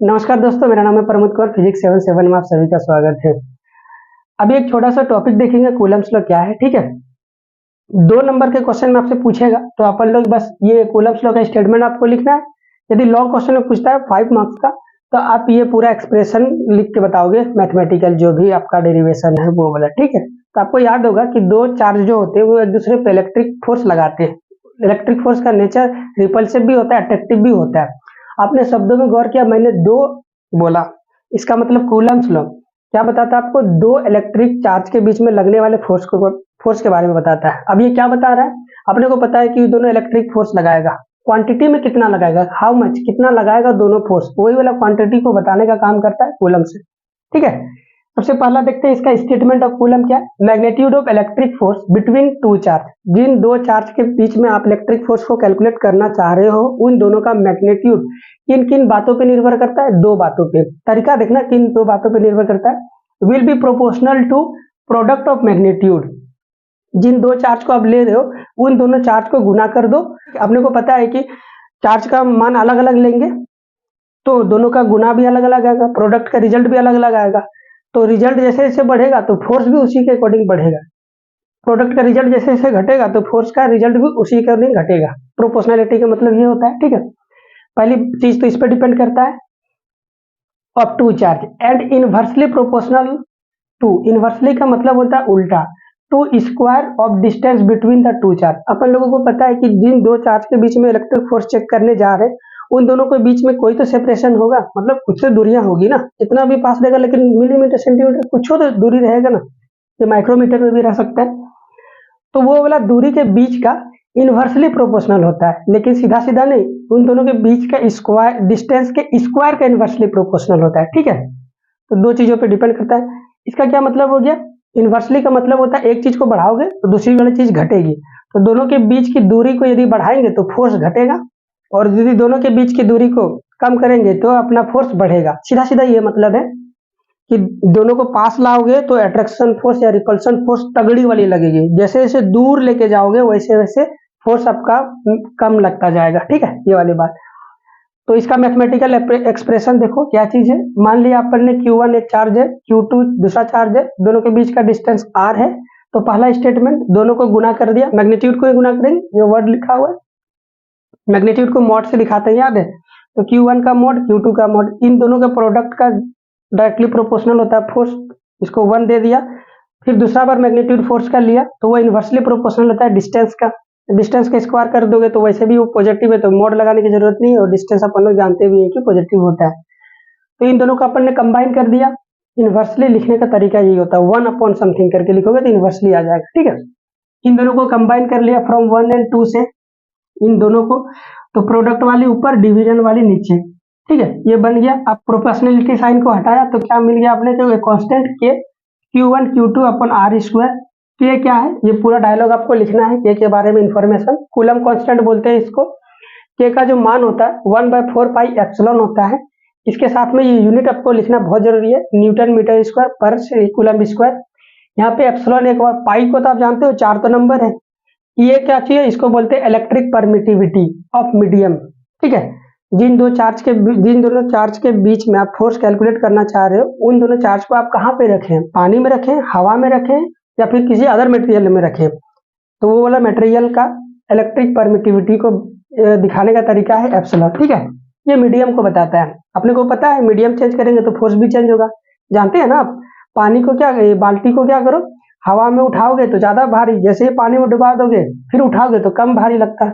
नमस्कार दोस्तों, मेरा नाम है प्रमोद कुमार। फिजिक्स 77 में आप सभी का स्वागत है। अभी एक छोटा सा टॉपिक देखेंगे, कूलम्ब्स लॉ क्या है। ठीक है, 2 नंबर के क्वेश्चन में आपसे पूछेगा तो अपन लोग बस ये कूलम्ब्स लॉ का स्टेटमेंट आपको लिखना है। यदि लॉ क्वेश्चन में पूछता है 5 मार्क्स का, तो आप ये पूरा एक्सप्रेशन लिख के बताओगे, मैथमेटिकल जो भी आपका डेरिवेशन है वो वाला। ठीक है, तो आपको याद होगा कि 2 चार्ज जो होते हैं वो एक दूसरे पे इलेक्ट्रिक फोर्स लगाते हैं। इलेक्ट्रिक फोर्स का नेचर रिपल्सिव भी होता है, अट्रैक्टिव भी होता है। आपने शब्दों में गौर किया, मैंने 2 बोला, इसका मतलब कूलम्ब्स लॉ क्या बताता है आपको? 2 इलेक्ट्रिक चार्ज के बीच में लगने वाले फोर्स के बारे में बताता है। अब ये क्या बता रहा है? अपने को पता है कि ये दोनों इलेक्ट्रिक फोर्स लगाएगा, क्वांटिटी में कितना लगाएगा, हाउ मच, कितना लगाएगा दोनों फोर्स, वही वाला क्वांटिटी को बताने का काम करता है कूलम से। ठीक है, सबसे पहला देखते हैं इसका स्टेटमेंट ऑफ कूलम क्या है। Magnitude of electric force between 2 charge, जिन 2 चार्ज के बीच में आप इलेक्ट्रिक फोर्स को कैलकुलेट करना चाह रहे हो, उन दोनों का मैग्नीट्यूड किन किन बातों पे निर्भर करता है? 2 बातों पे। तरीका देखना, किन 2 बातों पे निर्भर करता है। Will be proportional to product of magnitude, जिन 2 चार्ज को आप ले रहे हो उन दोनों चार्ज को गुना कर दो। अपने को पता है कि चार्ज का मान अलग अलग लेंगे तो दोनों का गुना भी अलग अलग आएगा, प्रोडक्ट का रिजल्ट भी अलग अलग आएगा। तो रिजल्ट जैसे जैसे बढ़ेगा तो फोर्स भी उसी के अकॉर्डिंग बढ़ेगा। प्रोडक्ट का रिजल्ट जैसे जैसे घटेगा तो फोर्स का रिजल्ट भी उसी के अकॉर्डिंग घटेगा। प्रोपोर्शनलिटी का मतलब ये होता है। ठीक है, पहली चीज तो इस पर डिपेंड करता है of 2 charge and inversely proportional to. Inversely का मतलब होता है उल्टा, to square of distance between the 2 charge. अपन लोगों को पता है कि जिन 2 चार्ज के बीच में इलेक्ट्रिक फोर्स चेक करने जा रहे हैं उन दोनों के बीच में कोई तो सेपरेशन होगा, मतलब कुछ तो दूरियां होगी ना। इतना भी पास रहेगा लेकिन मिलीमीटर सेंटीमीटर कुछ तो दूरी रहेगा ना, ये माइक्रोमीटर में भी रह सकता है। तो वो वाला दूरी के बीच का इनवर्सली प्रोपोर्शनल होता है, लेकिन सीधा सीधा नहीं, उन दोनों के बीच का स्क्वायर, डिस्टेंस के स्क्वायर का इनवर्सली प्रोपोर्शनल होता है। ठीक है, तो 2 चीजों पे डिपेंड करता है। इसका क्या मतलब हो गया? इनवर्सली का मतलब होता है एक चीज को बढ़ाओगे तो दूसरी वाली चीज घटेगी। तो दोनों के बीच की दूरी को यदि बढ़ाएंगे तो फोर्स घटेगा, और यदि दोनों के बीच की दूरी को कम करेंगे तो अपना फोर्स बढ़ेगा। सीधा सीधा ये मतलब है कि दोनों को पास लाओगे तो अट्रैक्शन फोर्स या रिपल्शन फोर्स तगड़ी वाली लगेगी, जैसे जैसे दूर लेके जाओगे वैसे वैसे फोर्स आपका कम लगता जाएगा। ठीक है, ये वाली बात। तो इसका मैथमेटिकल एक्सप्रेशन देखो क्या चीज है। मान लिया अपन ने Q1 एक चार्ज है, Q2 दूसरा चार्ज है, दोनों के बीच का डिस्टेंस R है। तो पहला स्टेटमेंट, दोनों को गुना कर दिया, मैग्नीट्यूड को ही गुना करेंगे, ये वर्ड लिखा हुआ है। मैग्नीट्यूड को मॉड से दिखाते हैं, याद है? तो Q1 का मॉड, Q2 का मॉड, इन दोनों के प्रोडक्ट का डायरेक्टली प्रोपोर्शनल होता है फोर्स, इसको 1 दे दिया। फिर दूसरा बार मैग्नीट्यूड फोर्स का लिया तो वो इनवर्सली प्रोपोर्शनल होता है डिस्टेंस का। डिस्टेंस का स्क्वायर कर दोगे तो वैसे भी वो पॉजिटिव है, तो मोड लगाने की जरूरत नहीं है, और डिस्टेंस अपन लोग जानते भी हैं कि पॉजिटिव होता है। तो इन दोनों को अपन ने कंबाइन कर दिया। इनवर्सली लिखने का तरीका यही होता है, 1 अपॉन समथिंग करके लिखोगे तो इनवर्सली आ जाएगा। ठीक है, इन दोनों को कंबाइन कर लिया फ्रॉम 1 एंड 2 से, इन दोनों को, तो प्रोडक्ट वाली ऊपर, डिवीजन वाली नीचे। ठीक है, ये बन गया। अब प्रोपोर्शनलिटी साइन को हटाया तो क्या मिल गया आपने? जो कांस्टेंट के Q1 Q2 अपन R स्क्वायर। के क्या है? ये पूरा डायलॉग आपको लिखना है, के बारे में इंफॉर्मेशन। कूलम कांस्टेंट बोलते हैं इसको। के का जो मान होता है 1/4 पाई एप्सिलॉन होता है। इसके साथ में ये यूनिट आपको लिखना बहुत जरूरी है, न्यूटन मीटर स्क्वायर पर कूलम स्क्वायर। यहाँ पे एप्सिलॉन एक और, पाई को तो आप जानते हो 4 तो नंबर है। ये क्या चीज है? इसको बोलते हैं इलेक्ट्रिक परमिटिविटी ऑफ मीडियम। ठीक है, जिन दोनों चार्ज के बीच में आप फोर्स कैलकुलेट करना चाह रहे हो उन दोनों चार्ज को आप कहाँ पे रखें? पानी में रखें, हवा में रखें, या फिर किसी अदर मटेरियल में रखें। तो वो वाला मटेरियल का इलेक्ट्रिक परमिटिविटी को दिखाने का तरीका है एप्सिलॉन। ठीक है, ये मीडियम को बताता है। अपने को पता है मीडियम चेंज करेंगे तो फोर्स भी चेंज होगा, जानते हैं ना आप? पानी को क्या, बाल्टी को क्या करो, हवा में उठाओगे तो ज्यादा भारी, जैसे ही पानी में डुबा दोगे फिर उठाओगे तो कम भारी लगता है।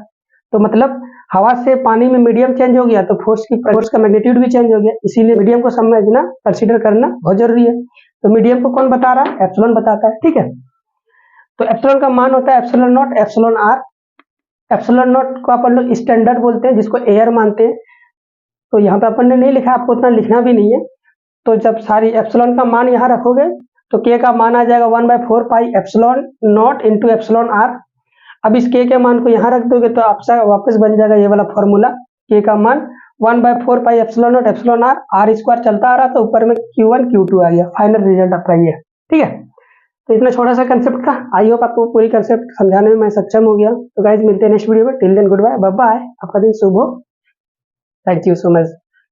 तो मतलब हवा से पानी में मीडियम चेंज हो गया तो फोर्स का मैग्नीट्यूड भी चेंज हो गया। इसीलिए मीडियम को समझना, कंसीडर करना बहुत जरूरी है। तो मीडियम को कौन बता रहा है? एप्सिलॉन बताता है। ठीक है, तो एप्सिलॉन का मान होता है epsilon naught, epsilon r. Epsilon naught को अपन लोग स्टैंडर्ड बोलते हैं, जिसको एयर मानते हैं। तो यहाँ पे अपन ने नहीं लिखा, आपको उतना लिखना भी नहीं है। तो जब सारी एप्सिलॉन का मान यहाँ रखोगे तो के का मान आ जाएगा 1/4 pi epsilon naught into epsilon r. अब इस के मान को यहाँ रख दोगे तो आपसे वापस बन जाएगा ये वाला फॉर्मूला, के का मान 1/4 pi epsilon naught epsilon r, r square चलता आ रहा तो ऊपर में Q1 Q2 आ गया। फाइनल रिजल्ट आपका ये है। ठीक है, तो इतना छोटा सा कंसेप्ट था। आई होप आपको पूरी कंसेप्ट समझाने में मैं सक्षम हो गया। तो गाइज मिलते हैं नेक्स्ट वीडियो में। Till then goodbye, bye bye, आपका दिन शुभ हो। Thank you so much.